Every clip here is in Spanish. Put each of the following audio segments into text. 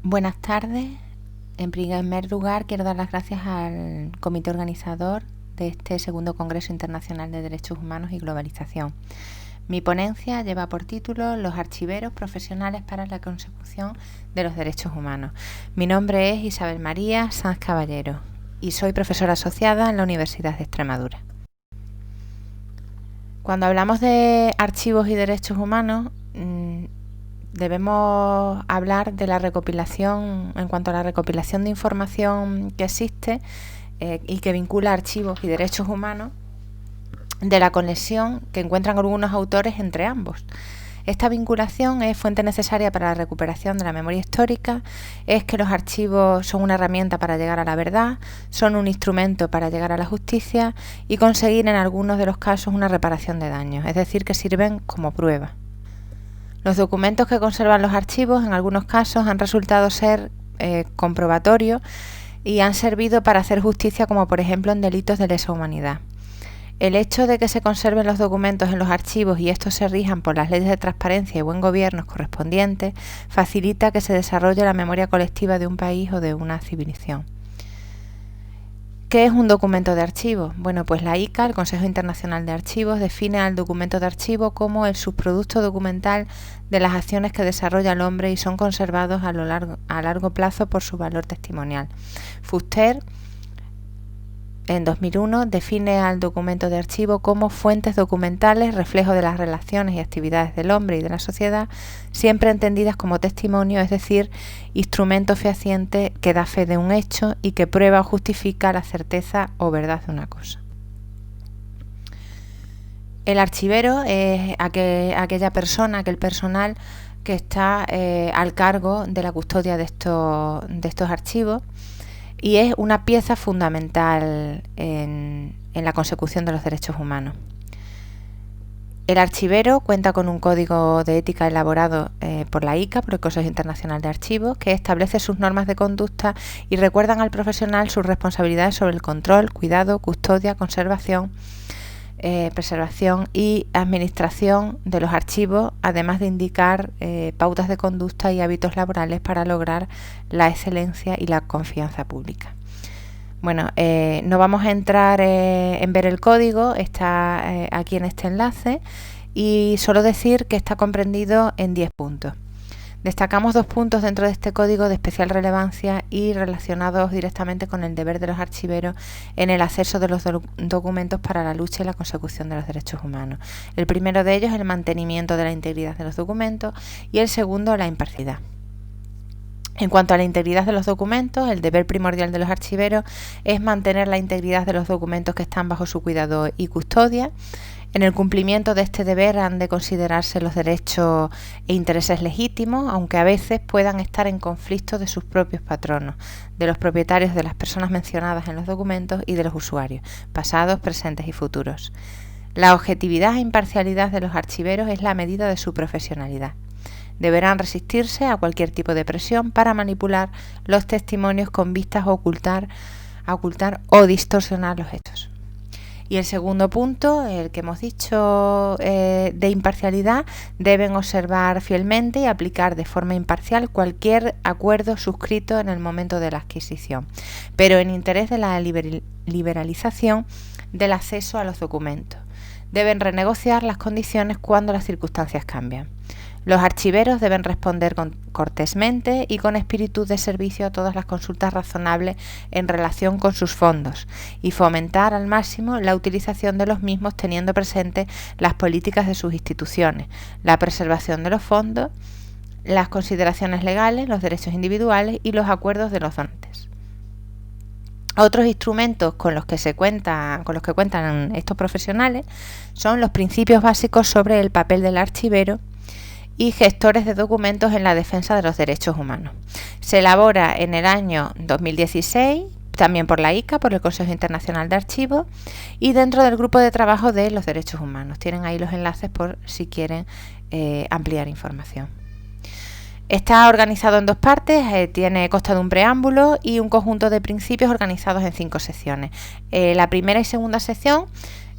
Buenas tardes. En primer lugar, quiero dar las gracias al comité organizador de este segundo Congreso Internacional de Derechos Humanos y Globalización. Mi ponencia lleva por título Los archiveros profesionales para la consecución de los derechos humanos. Mi nombre es Isabel María Sanz Caballero y soy profesora asociada en la Universidad de Extremadura. Cuando hablamos de archivos y derechos humanos, debemos hablar de la recopilación, en cuanto a la recopilación de información que existe y que vincula archivos y derechos humanos, de la conexión que encuentran algunos autores entre ambos. Esta vinculación es fuente necesaria para la recuperación de la memoria histórica, es que los archivos son una herramienta para llegar a la verdad, son un instrumento para llegar a la justicia y conseguir en algunos de los casos una reparación de daños, es decir, que sirven como prueba. Los documentos que conservan los archivos en algunos casos han resultado ser comprobatorios y han servido para hacer justicia, como por ejemplo en delitos de lesa humanidad. El hecho de que se conserven los documentos en los archivos y estos se rijan por las leyes de transparencia y buen gobierno correspondientes facilita que se desarrolle la memoria colectiva de un país o de una civilización. ¿Qué es un documento de archivo? Bueno, pues la ICA, el Consejo Internacional de Archivos, define al documento de archivo como el subproducto documental de las acciones que desarrolla el hombre y son conservados a largo plazo por su valor testimonial. Fuster, en 2001, define al documento de archivo como fuentes documentales, reflejo de las relaciones y actividades del hombre y de la sociedad, siempre entendidas como testimonio, es decir, instrumento fehaciente que da fe de un hecho y que prueba o justifica la certeza o verdad de una cosa. El archivero es aquella persona, aquel personal que está al cargo de la custodia de estos archivos, y es una pieza fundamental en la consecución de los derechos humanos. El archivero cuenta con un código de ética elaborado por la ICA, por el Consejo Internacional de Archivos, que establece sus normas de conducta y recuerdan al profesional sus responsabilidades sobre el control, cuidado, custodia, conservación, preservación y administración de los archivos, además de indicar pautas de conducta y hábitos laborales para lograr la excelencia y la confianza pública. Bueno, no vamos a entrar en ver el código, está aquí en este enlace, y solo decir que está comprendido en 10 puntos. Destacamos 2 puntos dentro de este código de especial relevancia y relacionados directamente con el deber de los archiveros en el acceso de los documentos para la lucha y la consecución de los derechos humanos. El primero de ellos es el mantenimiento de la integridad de los documentos y el segundo, la imparcialidad. En cuanto a la integridad de los documentos, el deber primordial de los archiveros es mantener la integridad de los documentos que están bajo su cuidado y custodia. En el cumplimiento de este deber han de considerarse los derechos e intereses legítimos, aunque a veces puedan estar en conflicto de sus propios patronos, de los propietarios de las personas mencionadas en los documentos y de los usuarios, pasados, presentes y futuros. La objetividad e imparcialidad de los archiveros es la medida de su profesionalidad. Deberán resistirse a cualquier tipo de presión para manipular los testimonios con vistas a ocultar o distorsionar los hechos. Y el segundo punto, el que hemos dicho de imparcialidad, deben observar fielmente y aplicar de forma imparcial cualquier acuerdo suscrito en el momento de la adquisición, pero en interés de la liberalización del acceso a los documentos. Deben renegociar las condiciones cuando las circunstancias cambian. Los archiveros deben responder cortésmente y con espíritu de servicio a todas las consultas razonables en relación con sus fondos y fomentar al máximo la utilización de los mismos teniendo presente las políticas de sus instituciones, la preservación de los fondos, las consideraciones legales, los derechos individuales y los acuerdos de los donantes. Otros instrumentos con los que cuentan estos profesionales son los principios básicos sobre el papel del archivero y gestores de documentos en la defensa de los derechos humanos. Se elabora en el año 2016, también por la ICA, por el Consejo Internacional de Archivos, y dentro del grupo de trabajo de los derechos humanos. Tienen ahí los enlaces por si quieren ampliar información. Está organizado en 2 partes, consta de un preámbulo y un conjunto de principios organizados en 5 secciones. La primera y segunda sección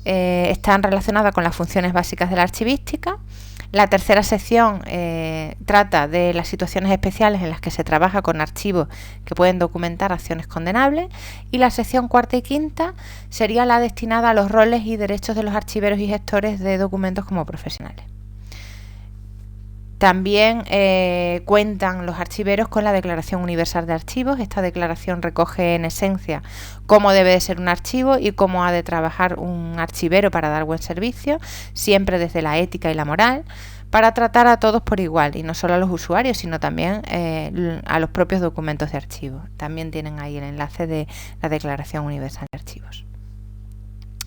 están relacionadas con las funciones básicas de la archivística. La tercera sección trata de las situaciones especiales en las que se trabaja con archivos que pueden documentar acciones condenables, y la sección cuarta y quinta sería la destinada a los roles y derechos de los archiveros y gestores de documentos como profesionales. También cuentan los archiveros con la Declaración Universal de Archivos. Esta declaración recoge en esencia cómo debe de ser un archivo y cómo ha de trabajar un archivero para dar buen servicio, siempre desde la ética y la moral, para tratar a todos por igual, y no solo a los usuarios, sino también a los propios documentos de archivo. También tienen ahí el enlace de la Declaración Universal de Archivos.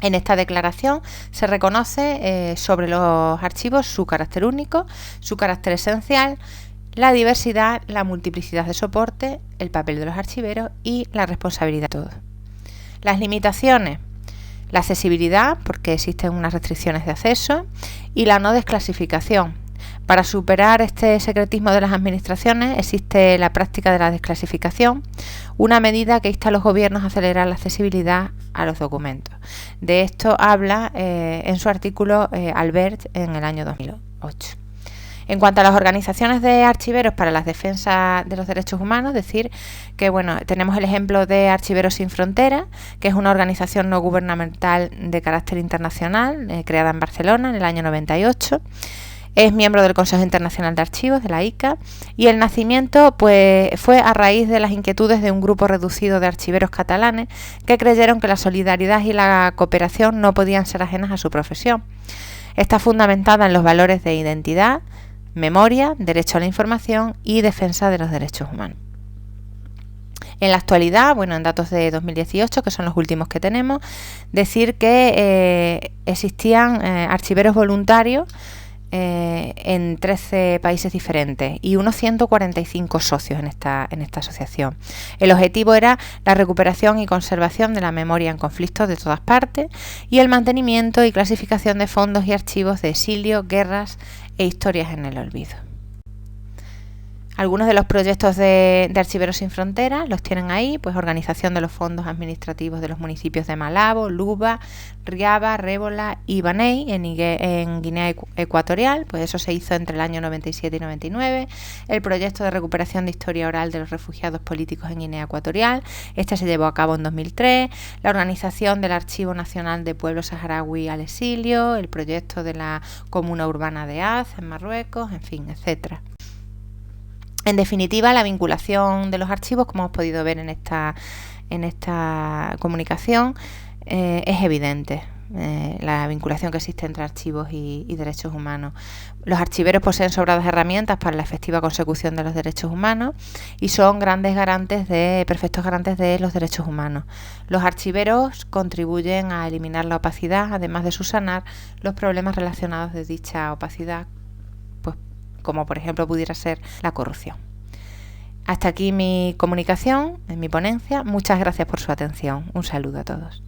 En esta declaración se reconoce sobre los archivos su carácter único, su carácter esencial, la diversidad, la multiplicidad de soporte, el papel de los archiveros y la responsabilidad de todos. Las limitaciones: la accesibilidad, porque existen unas restricciones de acceso, y la no desclasificación. Para superar este secretismo de las administraciones existe la práctica de la desclasificación, una medida que insta a los gobiernos a acelerar la accesibilidad a los documentos. De esto habla en su artículo Albert en el año 2008. En cuanto a las organizaciones de archiveros para la defensa de los derechos humanos, decir que tenemos el ejemplo de Archiveros Sin Fronteras, que es una organización no gubernamental de carácter internacional, creada en Barcelona en el año 98. Es miembro del Consejo Internacional de Archivos, de la ICA, y el nacimiento fue a raíz de las inquietudes de un grupo reducido de archiveros catalanes que creyeron que la solidaridad y la cooperación no podían ser ajenas a su profesión. Está fundamentada en los valores de identidad, memoria, derecho a la información y defensa de los derechos humanos. En la actualidad, en datos de 2018, que son los últimos que tenemos, decir que existían archiveros voluntarios en 13 países diferentes y unos 145 socios en esta asociación. El objetivo era la recuperación y conservación de la memoria en conflictos de todas partes y el mantenimiento y clasificación de fondos y archivos de exilio, guerras e historias en el olvido. Algunos de los proyectos de Archiveros Sin Fronteras los tienen ahí, organización de los fondos administrativos de los municipios de Malabo, Luba, Riaba, Rébola y Baney en Guinea Ecuatorial, eso se hizo entre el año 97 y 99. El proyecto de recuperación de historia oral de los refugiados políticos en Guinea Ecuatorial, este se llevó a cabo en 2003. La organización del Archivo Nacional de Pueblo Saharaui al Exilio, el proyecto de la Comuna Urbana de Az en Marruecos, en fin, etcétera. En definitiva, la vinculación de los archivos, como hemos podido ver en esta comunicación, es evidente. La vinculación que existe entre archivos y derechos humanos. Los archiveros poseen sobradas herramientas para la efectiva consecución de los derechos humanos y son perfectos garantes de los derechos humanos. Los archiveros contribuyen a eliminar la opacidad, además de subsanar los problemas relacionados de dicha opacidad, como por ejemplo pudiera ser la corrupción. Hasta aquí mi comunicación, en mi ponencia. Muchas gracias por su atención. Un saludo a todos.